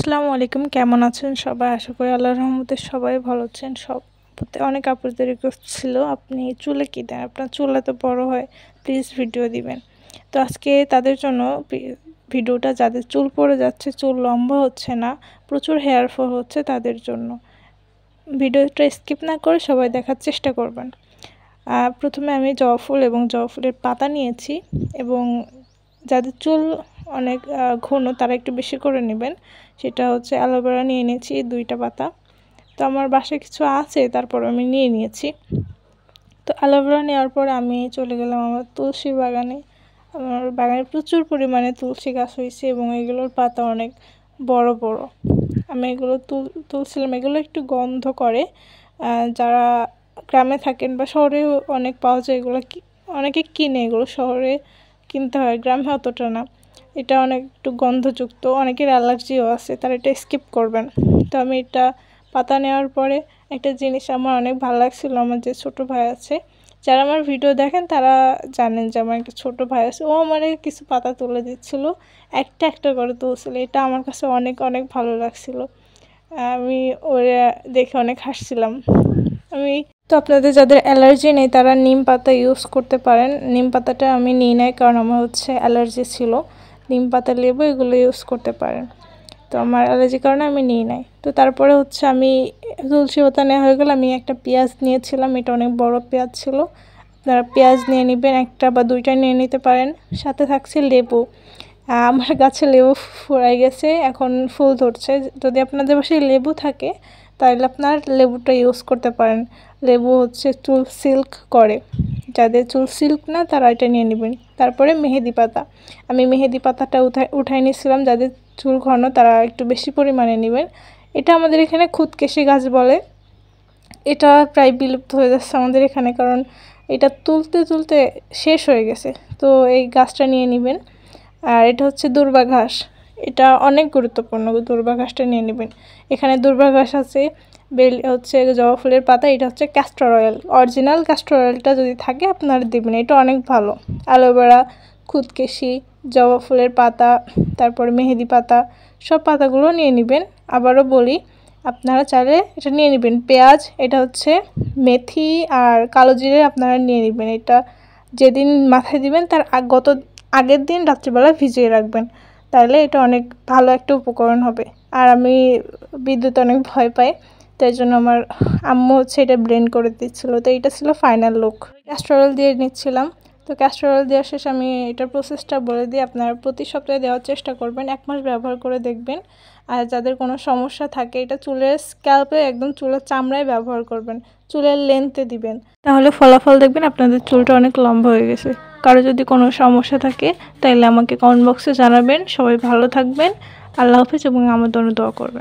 আসসালামু আলাইকুম, কেমন আছেন সবাই? আশা করি আল্লাহর রহমতে সবাই ভালো আছেন। অনেক আপুদের রিকোয়েস্ট ছিল আপনি চুলে কি দেন, আপনার চুল এত বড় হয়, প্লিজ ভিডিও দিবেন। তো আজকে তাদের জন্য ভিডিওটা, যাদের চুল পড়ে যাচ্ছে, চুল লম্বা হচ্ছে না, প্রচুর হেয়ার ফল হচ্ছে, তাদের জন্য ভিডিওটা স্কিপ না করে সবাই দেখার চেষ্টা করবেন। প্রথমে আমি জবা ফুল এবং জবা ফুলের পাতা নিয়েছি, এবং যাদের চুল অনেক ঘন তারা একটু বেশি করে নেবেন। সেটা হচ্ছে অ্যালোভেরা নিয়ে নিয়েছি 2টা পাতা। তো আমার বাসায় কিছু আছে, তারপর আমি নিয়ে নিয়েছি। তো অ্যালোভেরা নেওয়ার পর আমি চলে গেলাম আমার তুলসী বাগানে। আমার বাগানে প্রচুর পরিমাণে তুলসী গাছ হয়েছে এবং এগুলোর পাতা অনেক বড় বড়। আমি এগুলো তুলছিলাম। এগুলো একটু গন্ধ করে, যারা গ্রামে থাকেন বা শহরেও অনেক পাওয়া যায়, এগুলো অনেকে কিনে, এগুলো শহরে কিনতে হয়, গ্রামে অতটা না। এটা অনেক একটু গন্ধযুক্ত, অনেকের অ্যালার্জিও আছে, তারা এটা স্কিপ করবেন। তো আমি এটা পাতা নেওয়ার পরে একটা জিনিস আমার অনেক ভালো লাগছিলো। আমার যে ছোটো ভাই আছে, যারা আমার ভিডিও দেখেন তারা জানেন যে আমার একটা ছোটো ভাই আছে, ও আমার কিছু পাতা তুলে দিচ্ছিলো, একটা একটা করে তুলছিল। এটা আমার কাছে অনেক অনেক ভালো লাগছিলো। আমি ওরা দেখে অনেক হাসছিলাম। তো আপনাদের যাদের অ্যালার্জি নেই তারা নিম পাতা ইউজ করতে পারেন। নিম পাতাটা আমি নিই নাই, কারণ আমার অ্যালার্জি ছিল। নিম পাতা, লেবু এগুলো ইউজ করতে পারেন। তো আমার অ্যালার্জির কারণে আমি নিই নাই। তো তারপরে আমি তুলসী পাতা নেওয়া হয়ে গেল। আমি একটা পেঁয়াজ নিয়েছিলাম, এটা অনেক বড় পেঁয়াজ ছিল। আপনারা পেঁয়াজ নিয়ে নেবেন, 1টা বা 2টা নিয়ে নিতে পারেন। সাথে থাকছে লেবু। আমার গাছে লেবু ফুরাই গেছে, এখন ফুল ধরছে। যদি আপনাদের বাসায় লেবু থাকে তাহলে আপনার লেবুটা ইউজ করতে পারেন। লেবু চুল সিল্ক করে, যাদের চুল সিল্ক না তারা এটা নিয়ে নেবেন। তারপরে মেহেদি পাতা, আমি মেহেদি পাতাটা উঠাই নিয়েছিলাম। যাদের চুল ঘন তারা একটু বেশি পরিমাণে নেবেন। এটা আমাদের এখানে খুদকেশি গাছ বলে। এটা প্রায় বিলুপ্ত হয়ে যাচ্ছে আমাদের এখানে, কারণ এটা তুলতে তুলতে শেষ হয়ে গেছে। তো এই গাছটা নিয়ে নেবেন। আর এটা হচ্ছে দূর্বা ঘাস, এটা অনেক গুরুত্বপূর্ণ। দূর্বা ঘাসটা নিয়ে নেবেন। এখানে দূর্বা ঘাস আছে, জবা ফুলের পাতা, এটা হচ্ছে ক্যাস্টর অয়েল। অরিজিনাল ক্যাস্টর অয়েলটা যদি থাকে আপনারা দেবেন, এটা অনেক ভালো। অ্যালোভেরা, খুদকেশি, জবা ফুলের পাতা, তারপরে মেহেদি পাতা, সব পাতাগুলো নিয়ে নেবেন। আবারও বলি, আপনারা চাইলে এটা নিয়ে নেবেন। পেঁয়াজ, এটা হচ্ছে মেথি আর কালো জিরে আপনারা নিয়ে নেবেন। এটা যেদিন মাথায় দিবেন তার আগের দিন রাত্রিবেলা ভিজিয়ে রাখবেন, তাহলে এটা অনেক ভালো একটা উপকরণ হবে। আর আমি বিদ্যুৎ অনেক ভয় পাই, তাই জন্য আমার আম্মু এটা ব্লেন্ড করে দিচ্ছিলো। তো এটা ছিল ফাইনাল লুক। ক্যাস্টর অয়েল দিয়ে নিচ্ছিলাম। তো ক্যাস্টর অয়েল দেওয়ার শেষে আমি এটার প্রসেসটা বলে দিই। আপনারা প্রতি সপ্তাহে দেওয়ার চেষ্টা করবেন, 1 মাস ব্যবহার করে দেখবেন। আর যাদের কোনো সমস্যা থাকে, এটা চুলের স্ক্যাল্পে, একদম চুলের চামড়ায় ব্যবহার করবেন, চুলের লেন্থে দিবেন, তাহলে ফলাফল দেখবেন আপনাদের চুলটা অনেক লম্বা হয়ে গেছে। কারো যদি কোনো সমস্যা থাকে তাহলে আমাকে কমেন্ট বক্সে জানাবেন। সবাই ভালো থাকবেন, আল্লাহ হাফেজ, এবং আমার জন্য দোয়া করবেন।